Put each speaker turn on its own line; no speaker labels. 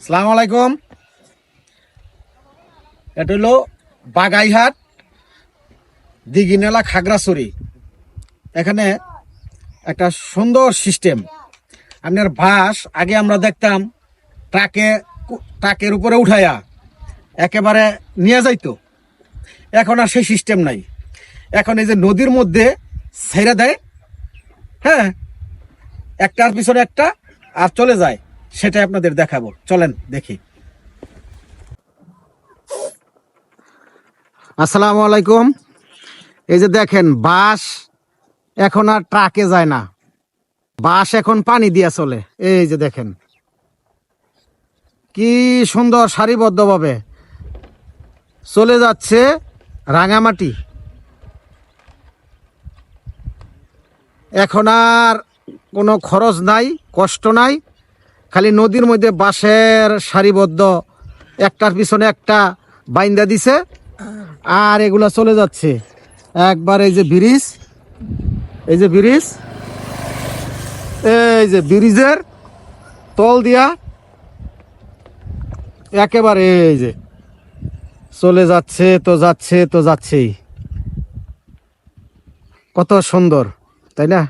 আসসালামু আলাইকুম। এটা হলো বাগাইহাট দিঘিনালা খাগড়াছড়ি। এখানে একটা সুন্দর সিস্টেম। আপনার বাঁশ আগে আমরা দেখতাম ট্রাকের উপরে উঠাইয়া একেবারে নিয়ে যাইতো। এখন আর সেই সিস্টেম নাই। এখন এই যে নদীর মধ্যে ছেড়ে দেয়, হ্যাঁ, একটার পিছনে একটা আর চলে যায়। সেটা আপনাদের দেখাবো, চলেন দেখি। আসসালামু আলাইকুম। এই যে দেখেন, বাঁশ এখন আর ট্রাকে যায় না, বাঁশ এখন পানি দিয়া চলে। এই যে দেখেন কি সুন্দর সারিবদ্ধভাবে চলে যাচ্ছে রাঙামাটি। এখন আর কোনো খরচ নাই, কষ্ট নাই, খালি নদীর মধ্যে বাঁশের সারিবদ্ধ একটার পিছনে একটা বাইন্দা দিছে আর এগুলা চলে যাচ্ছে একবার। এই যে ব্রিজ, এই যে ব্রিজ, এই যে ব্রিজের তল দিয়া একেবারে এই যে চলে যাচ্ছে, তো যাচ্ছে তো যাচ্ছেই। কত সুন্দর, তাই না?